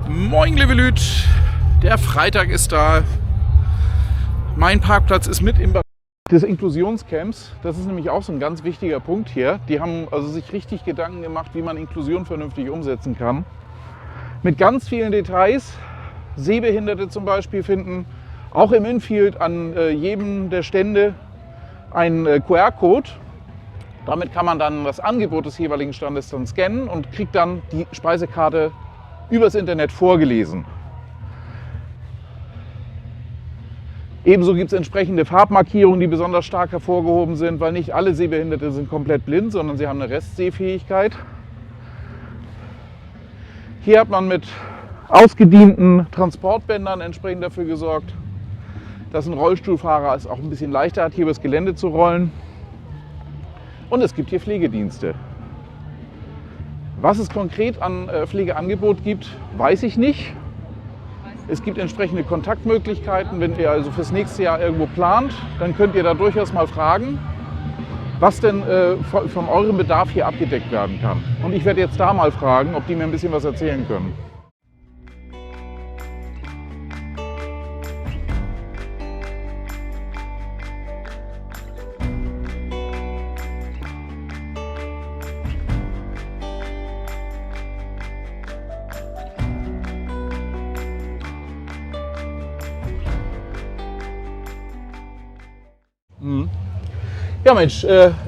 Moin, liebe Lüt. Der Freitag ist da. Mein Parkplatz ist mit im Bereich des Inklusionscamps. Das ist nämlich auch so ein ganz wichtiger Punkt hier. Die haben also sich richtig Gedanken gemacht, wie man Inklusion vernünftig umsetzen kann. Mit ganz vielen Details. Sehbehinderte zum Beispiel finden auch im Infield an jedem der Stände einen QR-Code. Damit kann man dann das Angebot des jeweiligen Standes dann scannen und kriegt dann die Speisekarte übers Internet vorgelesen. Ebenso gibt es entsprechende Farbmarkierungen, die besonders stark hervorgehoben sind, weil nicht alle Sehbehinderte sind komplett blind, sondern sie haben eine Restsehfähigkeit. Hier hat man mit ausgedienten Transportbändern entsprechend dafür gesorgt, dass ein Rollstuhlfahrer es auch ein bisschen leichter hat, hier übers Gelände zu rollen. Und es gibt hier Pflegedienste. Was es konkret an Pflegeangebot gibt, weiß ich nicht. Es gibt entsprechende Kontaktmöglichkeiten. Wenn ihr also fürs nächste Jahr irgendwo plant, dann könnt ihr da durchaus mal fragen, was denn von eurem Bedarf hier abgedeckt werden kann. Und ich werde jetzt da mal fragen, ob die mir ein bisschen was erzählen können. Ja Mensch,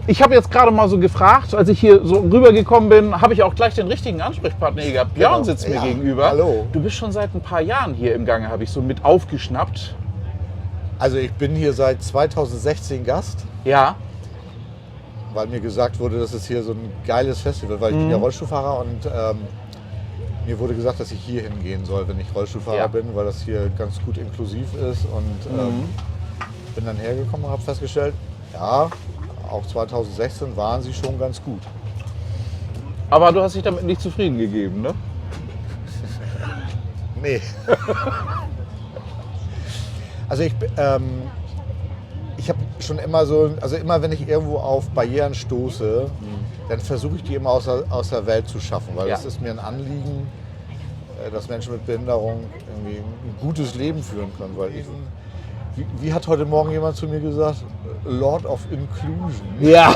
ich habe jetzt gerade mal so gefragt, als ich hier so rübergekommen bin, habe ich auch gleich den richtigen Ansprechpartner hier gehabt. Björn Genau. sitzt mir gegenüber. Hallo. Du bist schon seit ein paar Jahren hier im Gange, habe ich so mit aufgeschnappt. Also ich bin hier seit 2016 Gast, Ja. weil mir gesagt wurde, das ist hier so ein geiles Festival, weil ich bin ja Rollstuhlfahrer und mir wurde gesagt, dass ich hier hingehen soll, wenn ich Rollstuhlfahrer bin, weil das hier ganz gut inklusiv ist und bin dann hergekommen und habe festgestellt, ja, auch 2016 waren sie schon ganz gut. Aber du hast dich damit nicht zufrieden gegeben, ne? Nee. Also ich habe schon immer so, also immer wenn ich irgendwo auf Barrieren stoße, dann versuche ich die immer aus der Welt zu schaffen, weil es ist mir ein Anliegen, dass Menschen mit Behinderung irgendwie ein gutes Leben führen können. Weil wie hat heute Morgen jemand zu mir gesagt? Lord of Inclusion. Ja,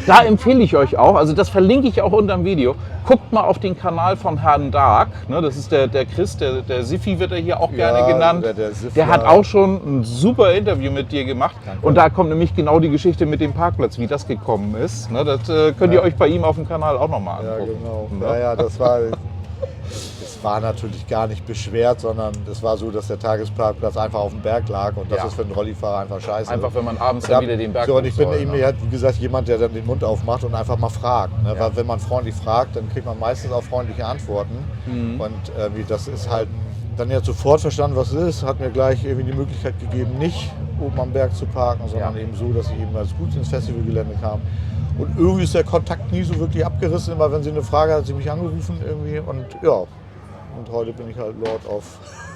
da empfehle ich euch auch, also das verlinke ich auch unter dem Video. Guckt mal auf den Kanal von Herrn Dark, ne, das ist der Chris, der Siffi wird er hier auch gerne genannt. Der hat auch schon ein super Interview mit dir gemacht. Danke. Und da kommt nämlich genau die Geschichte mit dem Parkplatz, wie das gekommen ist. Ne, das könnt ihr euch bei ihm auf dem Kanal auch nochmal angucken. Ja, genau. Ne? Ja, es war natürlich gar nicht beschwert, sondern es war so, dass der Tagesparkplatz einfach auf dem Berg lag und das ist für einen Rollifahrer einfach scheiße. Einfach, wenn man abends dann wieder den Berg so, und ich bin soll, eben, wie gesagt, jemand, der dann den Mund aufmacht und einfach mal fragt. Ne? Weil wenn man freundlich fragt, dann kriegt man meistens auch freundliche Antworten. Und das ist halt dann jetzt sofort verstanden, was es ist, hat mir gleich irgendwie die Möglichkeit gegeben, nicht oben am Berg zu parken, sondern eben so, dass ich eben als gut ins Festivalgelände kam. Und irgendwie ist der Kontakt nie so wirklich abgerissen. Immer wenn sie eine Frage hat, hat sie mich angerufen irgendwie und ja. Und heute bin ich halt Lord of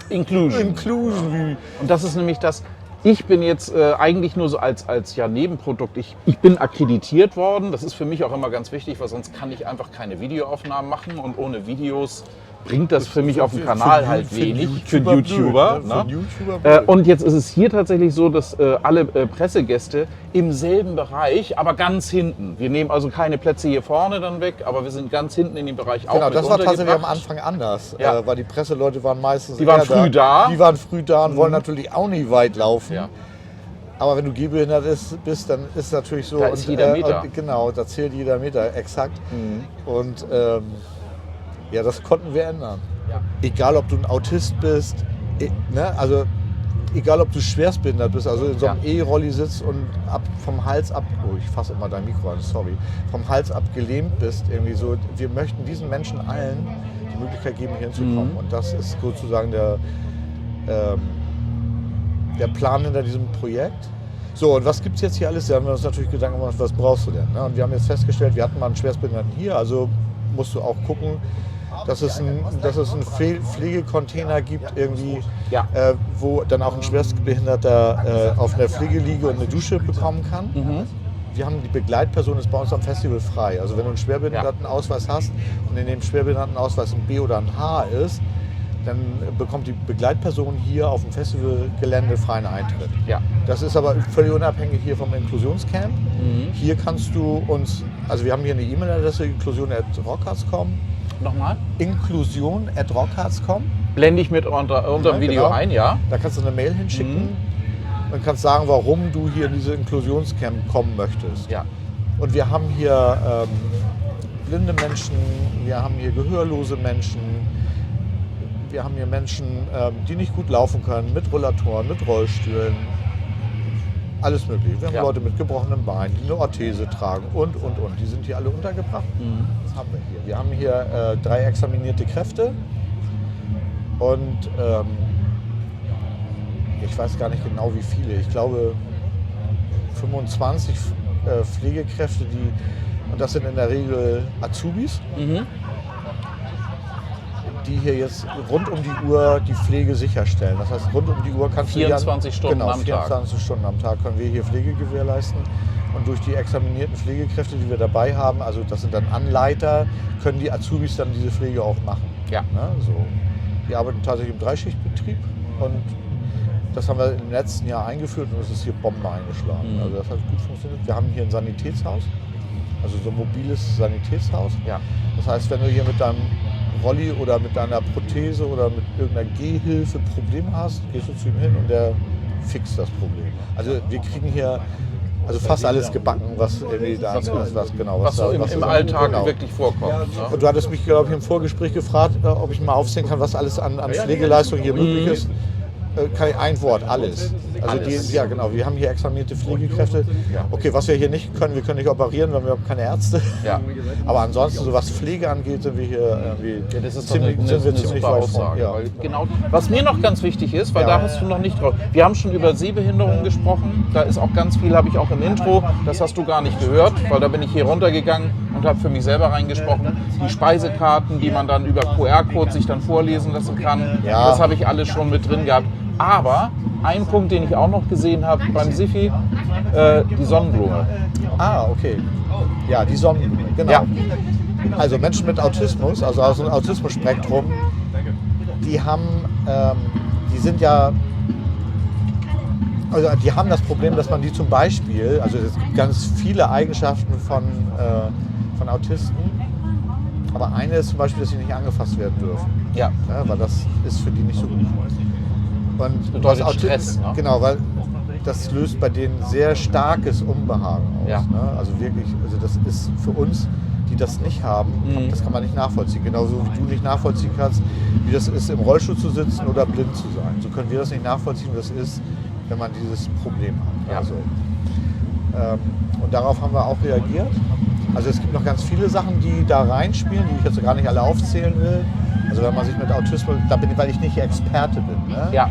Inclusion. Und das ist nämlich das, ich bin jetzt eigentlich nur so als Nebenprodukt, ich bin akkreditiert worden, das ist für mich auch immer ganz wichtig, weil sonst kann ich einfach keine Videoaufnahmen machen und ohne Videos bringt das für mich auf dem Kanal halt wenig, für YouTuber. Und jetzt ist es hier tatsächlich so, dass alle Pressegäste im selben Bereich, aber ganz hinten. Wir nehmen also keine Plätze hier vorne dann weg, aber wir sind ganz hinten in dem Bereich auch. Genau, mit das war tatsächlich am untergebracht. Anfang anders, Ja. weil die Presseleute waren meistens Die waren früh da. Die waren früh da und wollen natürlich auch nicht weit laufen. Ja. Aber wenn du gehbehindert bist, dann ist es natürlich so. Da ist jeder Meter. Genau, da zählt jeder Meter, exakt. Und ja, das konnten wir ändern. Ja. Egal, ob du ein Autist bist, ne? Also egal, ob du schwerstbehindert bist, also in so einem E-Rolli sitzt und vom Hals ab, oh, ich fasse immer dein Mikro an, sorry, vom Hals ab gelähmt bist, irgendwie so. Wir möchten diesen Menschen allen die Möglichkeit geben, hier hinzukommen. Und das ist sozusagen der Plan hinter diesem Projekt. So, und was gibt es jetzt hier alles? Da haben wir uns natürlich Gedanken gemacht, was brauchst du denn? Ne? Und wir haben jetzt festgestellt, wir hatten mal einen Schwerstbehinderten hier, also musst du auch gucken, dass es einen Pflegecontainer gibt, irgendwie, wo dann auch ein Schwerstbehinderter auf einer Pflegeliege und eine Dusche bekommen kann. Wir haben die Begleitperson ist bei uns am Festival frei. Also wenn du einen Schwerbehindertenausweis hast und in dem Schwerbehindertenausweis ein B oder ein H ist, dann bekommt die Begleitperson hier auf dem Festivalgelände freien Eintritt. Ja. Das ist aber völlig unabhängig hier vom Inklusionscamp. Hier kannst du uns, also wir haben hier eine E-Mail-Adresse, inklusion@rockharz.com. Nochmal? Inklusion@rockharz.com. Blende ich mit unter dem Video genau. ein, ja? Da kannst du eine Mail hinschicken und kannst sagen, warum du hier in diese Inklusionscamp kommen möchtest. Ja. Und wir haben hier blinde Menschen, wir haben hier gehörlose Menschen, wir haben hier Menschen, die nicht gut laufen können, mit Rollatoren, mit Rollstühlen, alles mögliche. Wir haben Leute mit gebrochenem Bein, die eine Orthese tragen und. Die sind hier alle untergebracht. Das haben wir hier. Wir haben hier 3 examinierte Kräfte und ich weiß gar nicht genau wie viele. Ich glaube 25 Pflegekräfte, und das sind in der Regel Azubis, die hier jetzt rund um die Uhr die Pflege sicherstellen. Das heißt, rund um die Uhr kannst 24 Stunden am Tag. 24 Stunden am Tag können wir hier Pflege gewährleisten. Und durch die examinierten Pflegekräfte, die wir dabei haben, also das sind dann Anleiter, können die Azubis dann diese Pflege auch machen. Ja. Ne, so. Die arbeiten tatsächlich im Dreischichtbetrieb und das haben wir im letzten Jahr eingeführt und es ist hier Bombe eingeschlagen. Also das hat gut funktioniert. Wir haben hier ein Sanitätshaus, also so ein mobiles Sanitätshaus. Ja. Das heißt, wenn du hier mit deinem Rolli oder mit deiner Prothese oder mit irgendeiner Gehhilfe Probleme hast, gehst du zu ihm hin und der fixt das Problem. Also wir kriegen hier fast alles gebacken, was irgendwie da ist, was so im Alltag wirklich vorkommt. Ne? Und du hattest mich, glaube ich, im Vorgespräch gefragt, ob ich mal aufzählen kann, was alles an Pflegeleistung hier möglich ist. Ein Wort, alles. Also alles. Genau, wir haben hier examinierte Pflegekräfte. Okay, was wir hier nicht können, wir können nicht operieren, weil wir haben keine Ärzte. Ja. Aber ansonsten, so was Pflege angeht, sind wir hier irgendwie das ist ziemlich super weit Aussage. vorn. Ja. Weil genau, was mir noch ganz wichtig ist, weil da hast du noch nicht drauf. Wir haben schon über Sehbehinderungen gesprochen. Da ist auch ganz viel, habe ich auch im Intro. Das hast du gar nicht gehört, weil da bin ich hier runtergegangen und habe für mich selber reingesprochen. Die Speisekarten, die man dann über QR-Code sich dann vorlesen lassen kann, das habe ich alles schon mit drin gehabt. Aber ein Punkt, den ich auch noch gesehen habe beim Sifi, die Sonnenblume. Ah, okay. Ja, die Sonnenblume, genau. Ja. Also Menschen mit Autismus, also aus dem Autismus-Spektrum, die haben das Problem, dass man die zum Beispiel, also es gibt ganz viele Eigenschaften von Autisten, aber eine ist zum Beispiel, dass sie nicht angefasst werden dürfen. Ja. Weil das ist für die nicht so gut. Und das bedeutet Stress, ne? Genau, weil das löst bei denen sehr starkes Unbehagen aus. Ja. Ne? Also wirklich, das ist für uns, die das nicht haben, das kann man nicht nachvollziehen. Genauso wie du nicht nachvollziehen kannst, wie das ist, im Rollstuhl zu sitzen oder blind zu sein. So können wir das nicht nachvollziehen, wie das ist, wenn man dieses Problem hat. Ja. Also, und darauf haben wir auch reagiert. Also es gibt noch ganz viele Sachen, die da reinspielen, die ich jetzt gar nicht alle aufzählen will. Also wenn man sich mit Autismus, weil ich nicht Experte bin. Ne? Ja.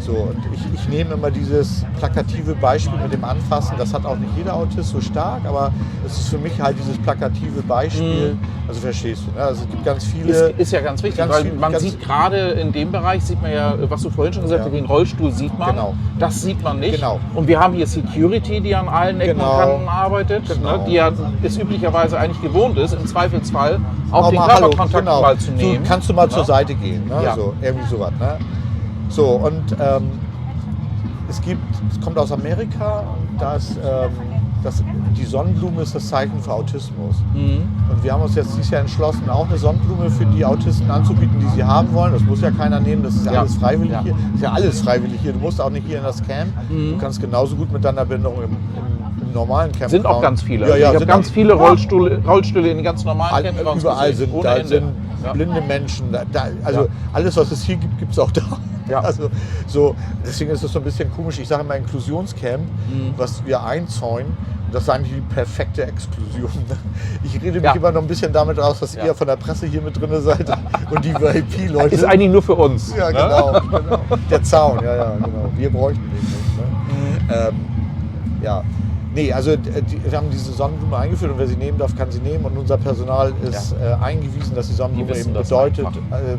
So, und ich nehme immer dieses plakative Beispiel mit dem Anfassen. Das hat auch nicht jeder Autist so stark, aber es ist für mich halt dieses plakative Beispiel. Also verstehst du, ne? Also es gibt ganz viele... Ist ja ganz wichtig, weil man sieht gerade in dem Bereich, sieht man ja, was du vorhin schon gesagt hast, den Rollstuhl sieht man. Genau. Das sieht man nicht. Genau. Und wir haben hier Security, die an allen Ecken und Kanten arbeitet, ne? Die ja es üblicherweise eigentlich gewohnt ist, im Zweifelsfall auch den Körperkontakt mal zu nehmen. Kannst du mal zur Seite gehen, ne? Ja. So, irgendwie sowas. Ne? So, und es kommt aus Amerika, die Sonnenblume ist das Zeichen für Autismus. Und wir haben uns jetzt dieses Jahr entschlossen, auch eine Sonnenblume für die Autisten anzubieten, die sie haben wollen. Das muss ja keiner nehmen, das ist ja alles freiwillig hier. Das ist ja alles freiwillig hier. Du musst auch nicht hier in das Camp. Du kannst genauso gut mit deiner Behinderung im normalen Camp. Sind auch ganz viele. Ja, ich habe ganz viele Rollstühle in ganz normalen Campgrounds überall gesehen. sind blinde Menschen. Alles, was es hier gibt, gibt es auch da. Ja. Also, deswegen ist es so ein bisschen komisch. Ich sage immer Inklusionscamp, was wir einzäunen. Das ist eigentlich die perfekte Exklusion. Ich rede mich immer noch ein bisschen damit aus, dass ihr von der Presse hier mit drin seid und die VIP-Leute. Ist eigentlich nur für uns. Ja, genau. Der Zaun, genau. Wir bräuchten den nicht. Ne? Nee, also wir haben diese Sonnenblume eingeführt und wer sie nehmen darf, kann sie nehmen. Und unser Personal ist eingewiesen, dass die Sonnenblume eben bedeutet,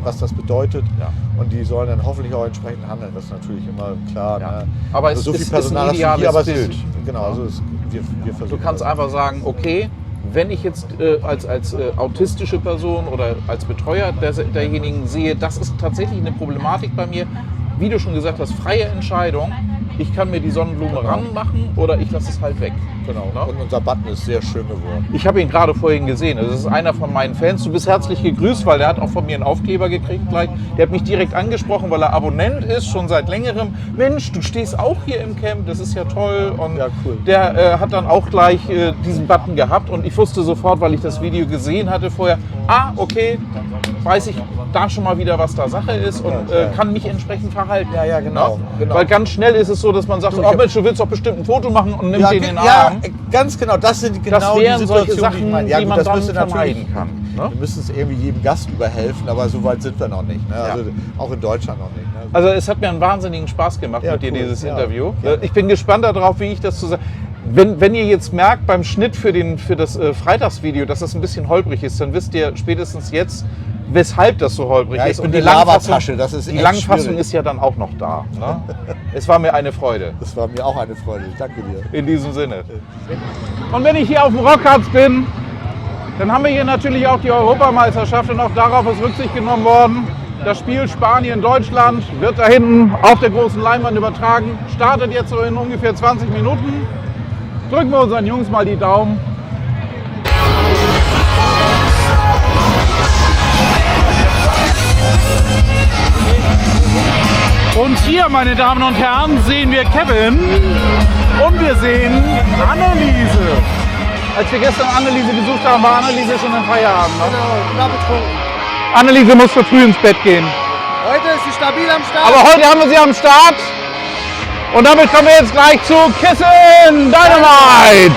was das bedeutet. Ja. Und die sollen dann hoffentlich auch entsprechend handeln. Das ist natürlich immer klar. Ja. Ne? Aber also es so viel ist Personal ein ideales Bild. Genau, also wir versuchen. Du kannst einfach sagen, okay, wenn ich jetzt als autistische Person oder als Betreuer derjenigen sehe, das ist tatsächlich eine Problematik bei mir, wie du schon gesagt hast, freie Entscheidung. Ich kann mir die Sonnenblume ranmachen oder ich lasse es halt weg. Genau. Ne? Und unser Button ist sehr schön geworden. Ich habe ihn gerade vorhin gesehen. Das ist einer von meinen Fans. Du bist herzlich gegrüßt, weil der hat auch von mir einen Aufkleber gekriegt gleich. Der hat mich direkt angesprochen, weil er Abonnent ist, schon seit längerem. Mensch, du stehst auch hier im Camp, das ist ja toll. Und ja, cool. Der hat dann auch gleich diesen Button gehabt und ich wusste sofort, weil ich das Video gesehen hatte vorher, okay, weiß ich da schon mal wieder, was da Sache ist und kann mich entsprechend verhalten. Ja, genau. Weil ganz schnell ist es so, dass man sagt, Mensch, du willst doch bestimmt ein Foto machen und nimmst den in den Arm. Ja, ganz genau. Das sind genau die Situationen, solche Sachen, die man dann vermeiden kann. Ne? Wir müssen es irgendwie jedem Gast überhelfen, aber so weit sind wir noch nicht. Ne? Also auch in Deutschland noch nicht. Ne? Also es hat mir einen wahnsinnigen Spaß gemacht mit dir, dieses Interview. Ja. Ich bin gespannt darauf, wie ich das zusammen... Wenn ihr jetzt merkt beim Schnitt für das Freitagsvideo, dass das ein bisschen holprig ist, dann wisst ihr spätestens jetzt, weshalb das so holprig ist. Und die Labertasche, das ist die Langfassung ist ja dann auch noch da. Ne? Es war mir eine Freude. Es war mir auch eine Freude. Danke dir. In diesem Sinne. Und wenn ich hier auf dem Rockharz bin, dann haben wir hier natürlich auch die Europameisterschaft und auch darauf ist Rücksicht genommen worden. Das Spiel Spanien-Deutschland wird da hinten auf der großen Leinwand übertragen. Startet jetzt so in ungefähr 20 Minuten. Drücken wir unseren Jungs mal die Daumen. Und hier, meine Damen und Herren, sehen wir Kevin und wir sehen Anneliese. Als wir gestern Anneliese besucht haben, war Anneliese schon im Feierabend. Ne? Genau, klar betrunken. Anneliese musste früh ins Bett gehen. Heute ist sie stabil am Start. Aber heute haben wir sie am Start. Und damit kommen wir jetzt gleich zu Kissin' Dynamite.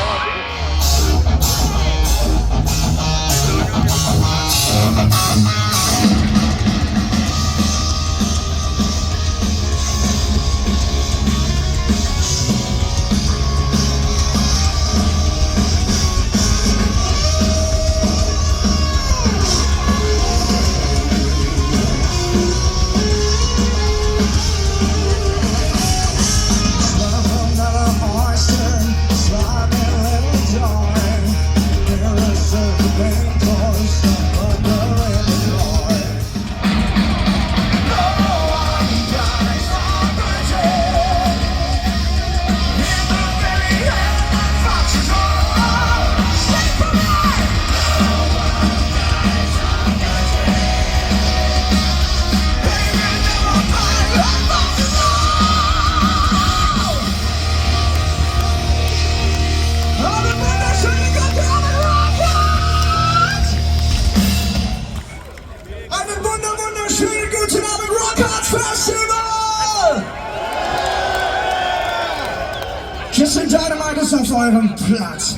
Kissin' Dynamite ist auf eurem Platz.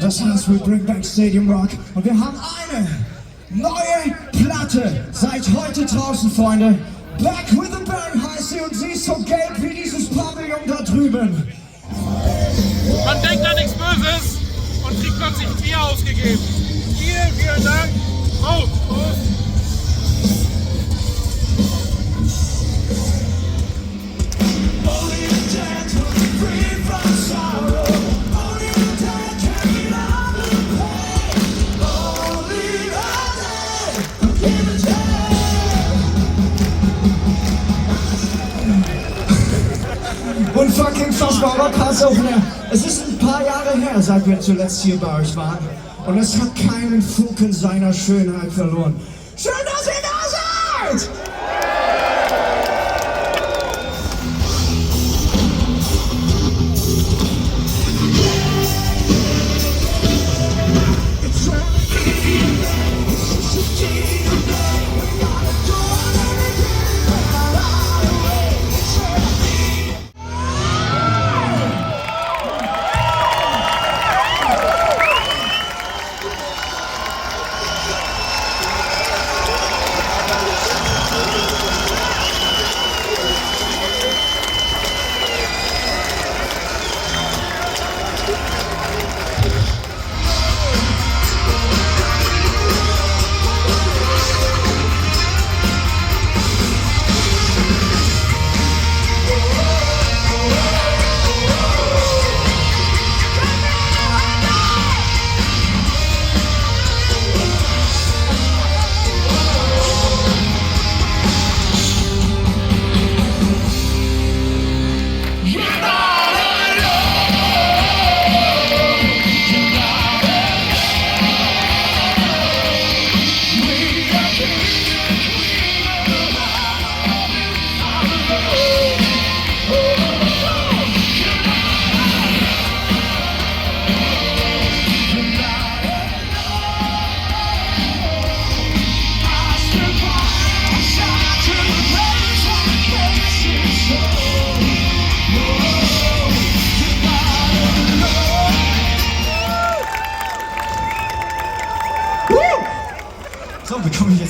Das heißt, we bring back Stadium Rock. Und wir haben eine neue Platte seit heute draußen, Freunde. Back with a Bang heißt sie und sie ist so gelb wie dieses Pavillon da drüben. Man denkt an nichts Böses und kriegt plötzlich ein Bier ausgegeben. Vielen Dank. Prost. Unfucking fassbarer Passopener. Es ist ein paar Jahre her, seit wir zuletzt hier bei euch waren. Und es hat keinen Funken seiner Schönheit verloren. Schön, dass ihr da seid!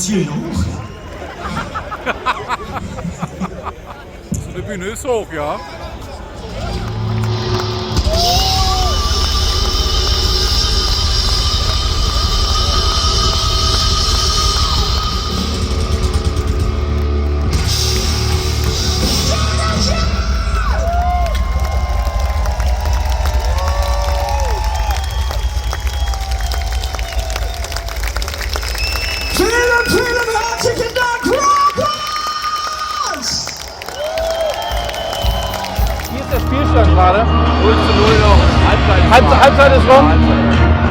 Ziel hoch? Die Bühne ist hoch, ja. Vielen herzlichen Dank, Rockers! Hier ist der Spielstand gerade. 0:0 noch. Halbzeit ist rum.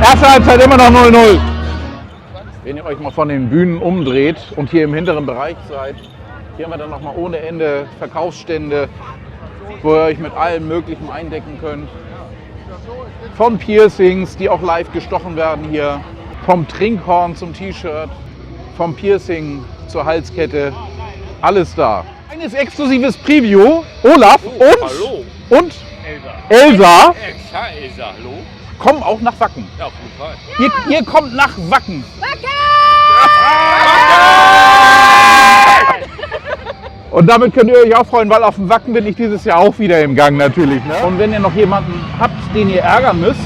Erste Halbzeit immer noch 0:0. Wenn ihr euch mal von den Bühnen umdreht und hier im hinteren Bereich seid, hier haben wir dann noch mal ohne Ende Verkaufsstände, wo ihr euch mit allem Möglichen eindecken könnt. Von Piercings, die auch live gestochen werden hier, vom Trinkhorn zum T-Shirt, vom Piercing zur Halskette, alles da. Eines exklusives Preview, Olaf Hallo. und Elsa Elsa, hallo? kommen auch nach Wacken. Ja, auf jeden Fall. Ihr kommt nach Wacken. Und damit könnt ihr euch auch freuen, weil auf dem Wacken bin ich dieses Jahr auch wieder im Gang natürlich. Ne? Und wenn ihr noch jemanden habt, den ihr ärgern müsst,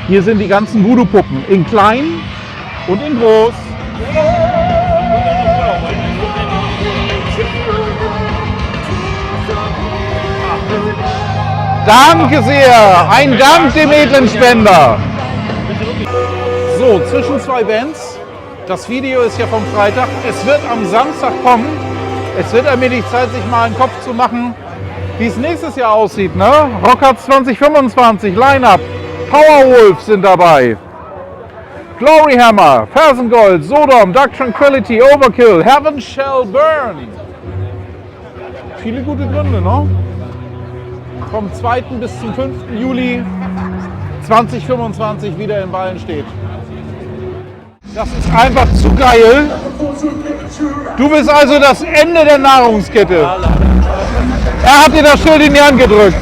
hier sind die ganzen Voodoo-Puppen in klein und in groß. Danke sehr, ein Dank dem edlen Spender. So, zwischen zwei Bands. Das Video ist ja vom Freitag. Es wird am Samstag kommen. Es wird allmählich Zeit, sich mal einen Kopf zu machen, wie es nächstes Jahr aussieht. Ne? Rockarts 2025, Line-Up. Powerwolf sind dabei. Glory Hammer, Fersengold, Sodom, Dark Tranquility, Overkill, Heaven Shall Burn. Viele gute Gründe, ne? Vom 2. bis zum 5. Juli 2025 wieder in Wallenstedt. Das ist einfach zu geil. Du bist also das Ende der Nahrungskette. Er hat dir das Schild in die Hand gedrückt.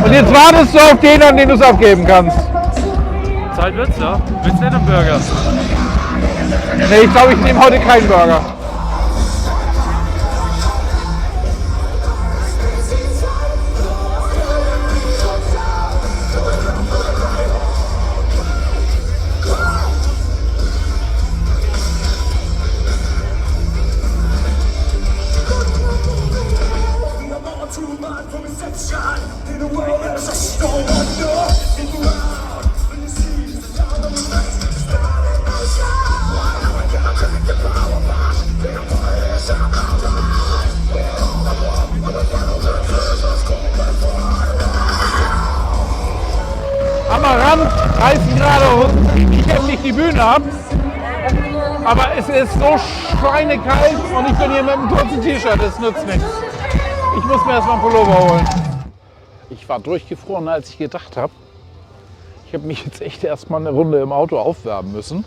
Und jetzt wartest du auf den, an den du es abgeben kannst. Zeit wird's, ja? Willst du denn einen Burger? Nee, ich glaube, ich nehme heute keinen Burger. Amaranth reißen gerade nicht die Bühne ab, aber es ist so schweinekalt und ich bin hier mit einem kurzen T-Shirt, das nützt nichts. Ich muss mir erstmal einen Pullover holen. Ich war durchgefroren, als ich gedacht habe. Ich habe mich jetzt echt erstmal eine Runde im Auto aufwärmen müssen.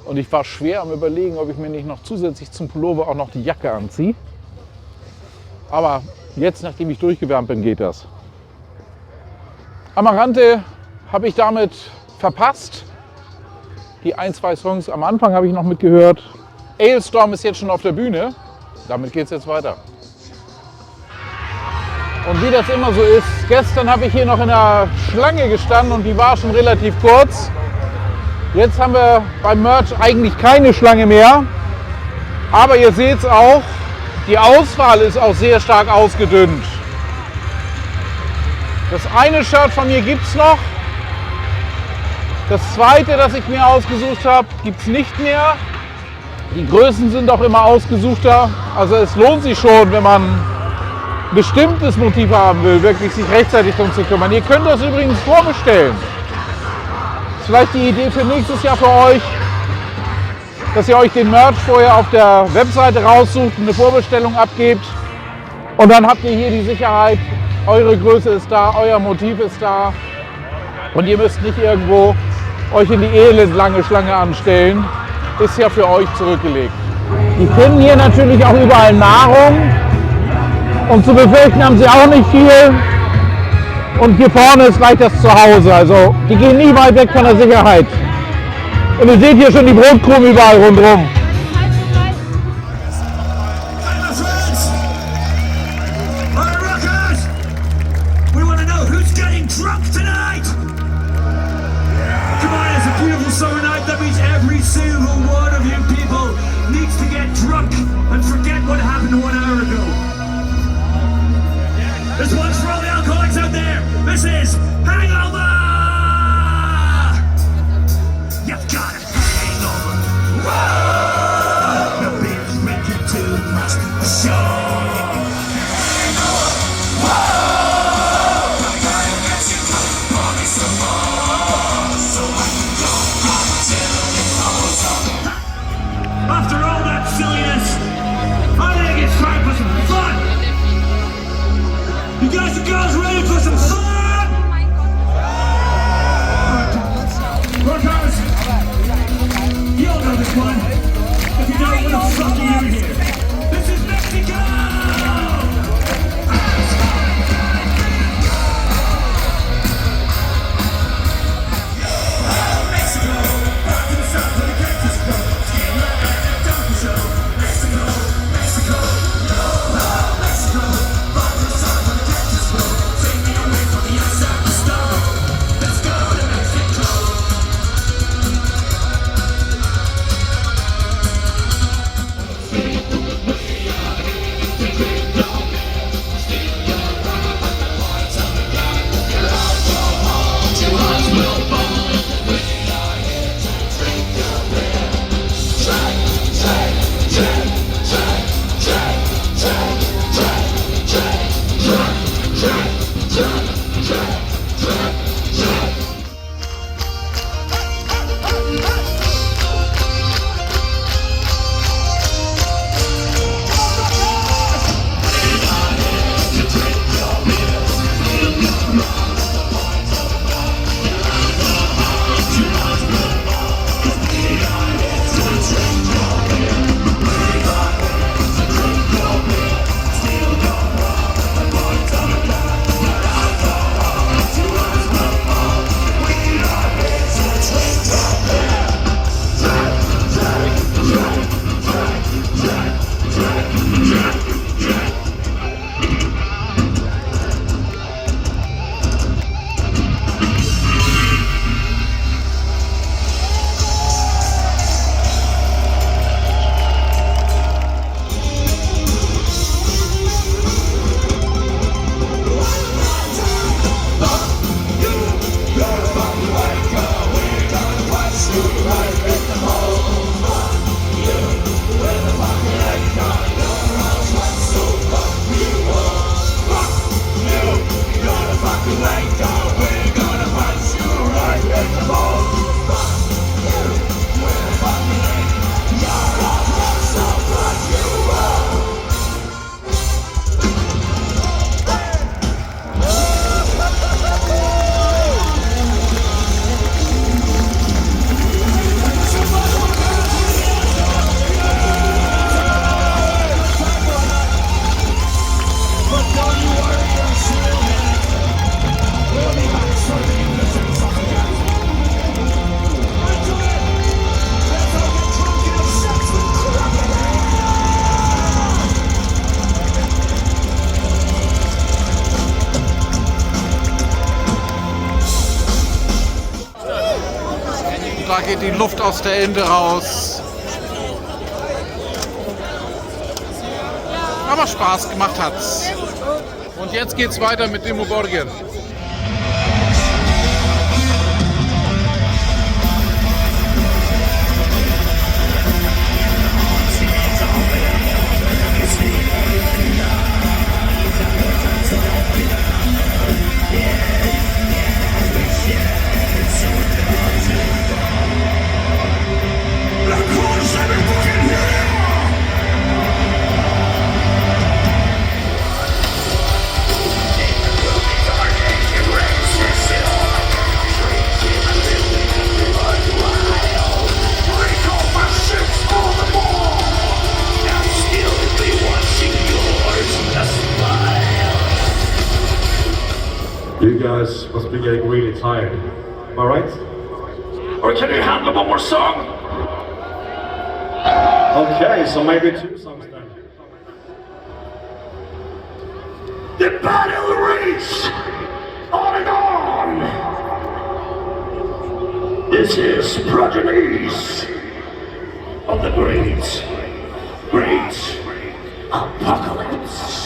Und ich war schwer am Überlegen, ob ich mir nicht noch zusätzlich zum Pullover auch noch die Jacke anziehe. Aber jetzt, nachdem ich durchgewärmt bin, geht das. Amarante habe ich damit verpasst. Die 1, 2 Songs am Anfang habe ich noch mitgehört. Alestorm ist jetzt schon auf der Bühne. Damit geht es jetzt weiter. Und wie das immer so ist, gestern habe ich hier noch in der Schlange gestanden und die war schon relativ kurz. Jetzt haben wir beim Merch eigentlich keine Schlange mehr. Aber ihr seht es auch, die Auswahl ist auch sehr stark ausgedünnt. Das eine Shirt von mir gibt es noch. Das zweite, das ich mir ausgesucht habe, gibt es nicht mehr. Die Größen sind auch immer ausgesuchter. Also es lohnt sich schon, wenn man ein bestimmtes Motiv haben will, wirklich sich rechtzeitig darum zu kümmern. Ihr könnt das übrigens vorbestellen. Das ist vielleicht die Idee für nächstes Jahr für euch, dass ihr euch den Merch vorher auf der Webseite raussucht und eine Vorbestellung abgebt. Und dann habt ihr hier die Sicherheit, eure Größe ist da, euer Motiv ist da. Und ihr müsst nicht irgendwo euch in die elendlange Schlange anstellen. Ist ja für euch zurückgelegt. Die finden hier natürlich auch überall Nahrung. Und zu befürchten haben sie auch nicht viel. Und hier vorne ist gleich das Zuhause. Also die gehen nie weit weg von der Sicherheit. Und ihr seht hier schon die Brotkrumen überall rundherum. This one's for all the alcoholics out there. This is Hangover! You've got a hangover. Whoa! You've been drinking too much. Sure. After all that silliness, I think it's time for some fun! You guys and girls ready for some fun? Workers! You all know this one. If you don't, what the fuck are you here? This is Mexico! Da geht die Luft aus der Ente raus. Aber Spaß gemacht hat's. Und jetzt geht's weiter mit Dimmu Borgir. You guys must be getting really tired. Am I right? Or can you handle one more song? Okay, so maybe 2 songs then. The battle race on and on. This is Progenies of the Great Apocalypse.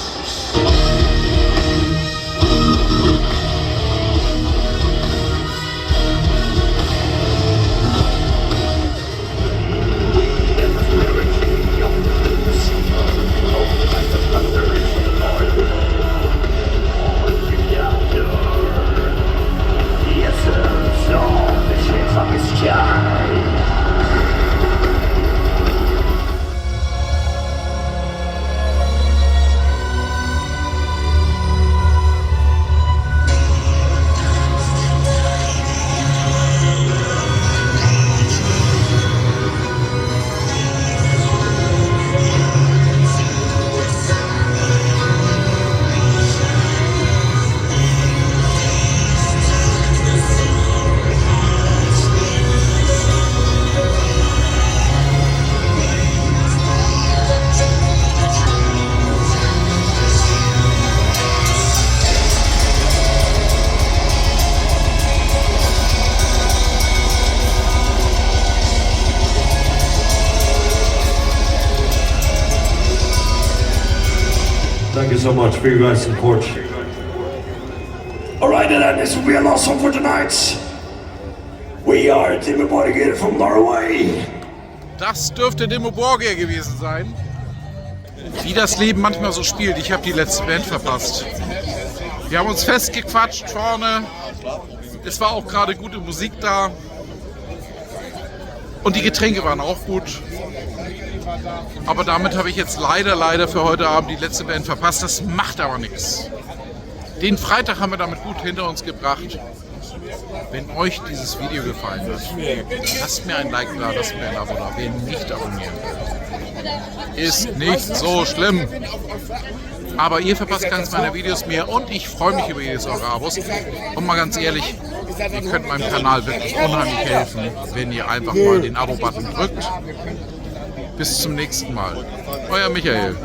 Thank you so much for your guys' support. Alright, and then this will be a last song for tonight. We are Dimmu Borgir from Norway. Das dürfte Dimmu Borgir gewesen sein. Wie das Leben manchmal so spielt. Ich habe die letzte Band verpasst. Wir haben uns festgequatscht vorne. Es war auch gerade gute Musik da. Und die Getränke waren auch gut. Aber damit habe ich jetzt leider für heute Abend die letzte Band verpasst. Das macht aber nichts. Den Freitag haben wir damit gut hinter uns gebracht. Wenn euch dieses Video gefallen hat, lasst mir ein Like da, lasst mir ein Abo da. Wer nicht abonnieren will, ist nicht so schlimm. Aber ihr verpasst ganz meine Videos mehr und ich freue mich über jedes eure Abos. Und mal ganz ehrlich, ihr könnt meinem Kanal wirklich unheimlich helfen, wenn ihr einfach mal den Abo-Button drückt. Bis zum nächsten Mal. Euer Michael.